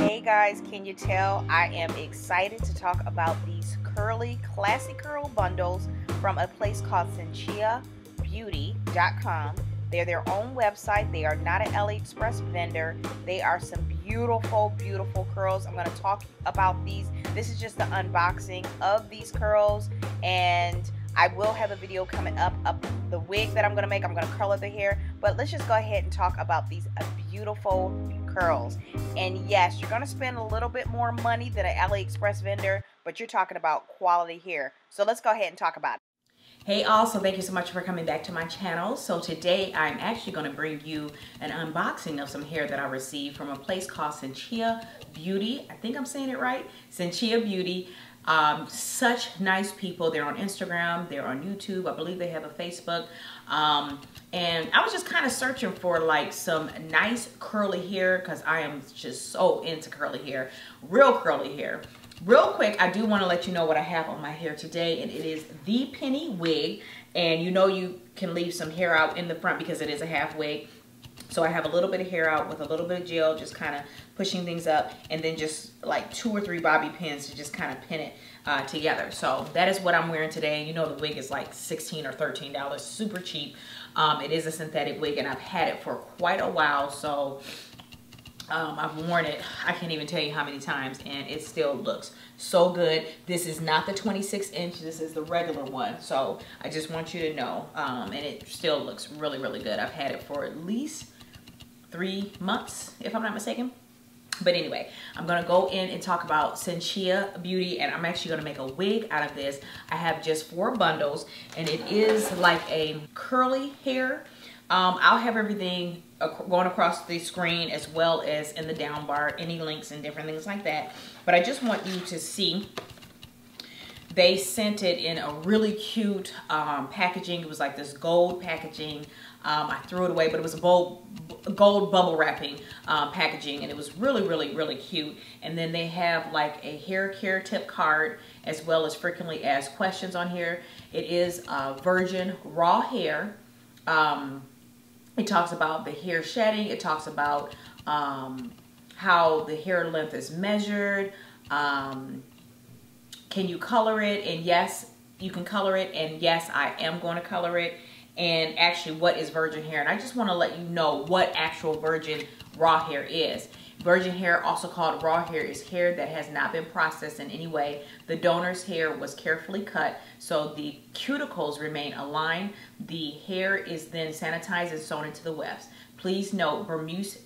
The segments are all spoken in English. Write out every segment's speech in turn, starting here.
Hey guys, can you tell I am excited to talk about these curly classy curl bundles from a place called CynchiaBeauty.com. They're their own website. They are not an AliExpress vendor. They are some beautiful curls. I'm going to talk about these. This is just the unboxing of these curls, and I will have a video coming up of the wig that I'm going to make. I'm going to color the hair, but let's just go ahead and talk about these beautiful curls. And yes, you're going to spend a little bit more money than an AliExpress vendor, but you're talking about quality hair. So let's go ahead and talk about it. Hey all, so thank you so much for coming back to my channel. So today I'm actually going to bring you an unboxing of some hair that I received from a place called Cynchia Beauty. I think I'm saying it right. Cynchia Beauty. Such nice people. They're on Instagram, they're on YouTube, I believe they have a Facebook. And I was just kind of searching for like some nice curly hair because I am just so into curly hair, real curly hair. Real quick, I do want to let you know what I have on my hair today, and it is the penny wig. And you know you can leave some hair out in the front because it is a half wig. So I have a little bit of hair out with a little bit of gel, just kind of pushing things up, and then just like 2 or 3 bobby pins to just kind of pin it together. So that is what I'm wearing today. You know the wig is like $16 or $13, super cheap. It is a synthetic wig, and I've had it for quite a while. So I've worn it, I can't even tell you how many times, and it still looks so good. This is not the 26-inch, this is the regular one. So I just want you to know, and it still looks really good. I've had it for at least 3 months, if I'm not mistaken. But anyway, I'm gonna go in and talk about Cynchia Beauty, and I'm actually gonna make a wig out of this. I have just 4 bundles, and it is like a curly hair. I'll have everything going across the screen as well as in the down bar, any links and different things like that. But I just want you to see, they sent it in a really cute packaging. It was like this gold packaging. I threw it away, but it was a gold bubble wrapping packaging, and it was really cute. And then they have like a hair care tip card as well as frequently asked questions on here. It is virgin raw hair. It talks about the hair shedding. It talks about how the hair length is measured. Can you color it? And yes, you can color it. And yes, I am going to color it. And actually, what is virgin hair? And I just want to let you know what actual virgin raw hair is. Virgin hair, also called raw hair, is hair that has not been processed in any way. The donor's hair was carefully cut, so the cuticles remain aligned. The hair is then sanitized and sewn into the wefts. Please note, Burmese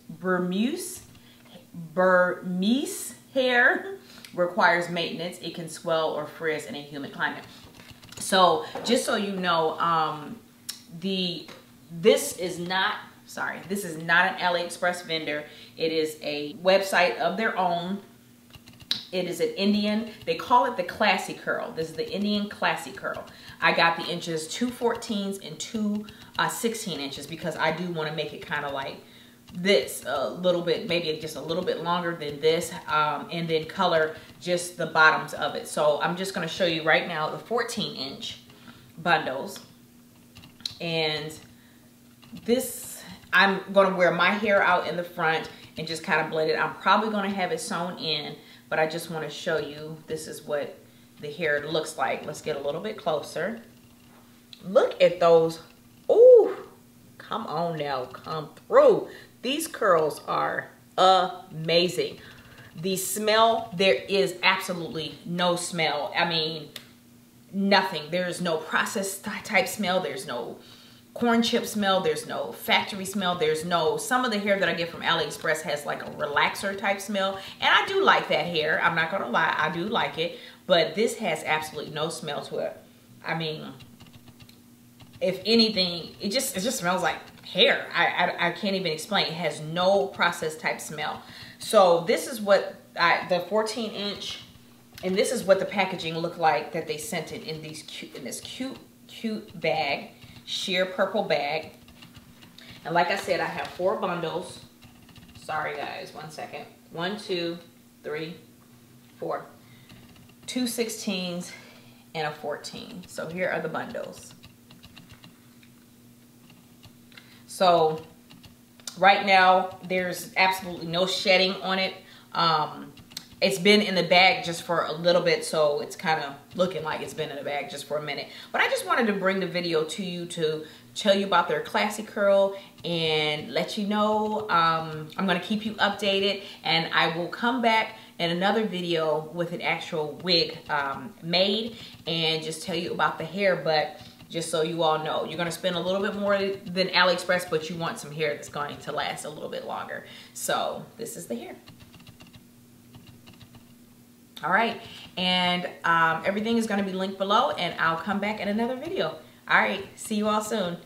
hair requires maintenance. It can swell or frizz in a humid climate. So just so you know, this is not an AliExpress vendor. It is a website of their own. It is an Indian, they call it the classy curl. This is the Indian classy curl. I got the inches 2 14s and 2 16 inches because I do want to make it kind of like this a little bit, maybe just a little bit longer than this, and then color just the bottoms of it. So I'm just going to show you right now the 14-inch bundles. And this, I'm going to wear my hair out in the front and just kind of blend it. I'm probably going to have it sewn in, but I just want to show you this is what the hair looks like. Let's get a little bit closer. Look at those. Ooh, come on now, come through. These curls are amazing. The smell, there is absolutely no smell. I mean, nothing. There's no processed type smell. There's no corn chip smell. There's no factory smell. There's no, some of the hair that I get from AliExpress has like a relaxer type smell, and I do like that hair. I'm not gonna lie, I do like it, but this has absolutely no smell to it. I mean, if anything, it just smells like hair. I can't even explain. It has no processed type smell. So this is what the 14-inch, and this is what the packaging looked like that they sent it in these this cute bag. Sheer purple bag. And like I said, I have 4 bundles. Sorry guys, 1 second. 1 2 3 4, 2 16s and a 14. So here are the bundles. So right now there's absolutely no shedding on it. It's been in the bag just for a little bit, so it's kind of looking like it's been in the bag just for a minute. But I just wanted to bring the video to you to tell you about their classy curl and let you know. I'm going to keep you updated, and I will come back in another video with an actual wig made and just tell you about the hair. But just so you all know, you're going to spend a little bit more than AliExpress, but you want some hair that's going to last a little bit longer. So this is the hair. All right, and everything is going to be linked below, and I'll come back in another video. All right, see you all soon.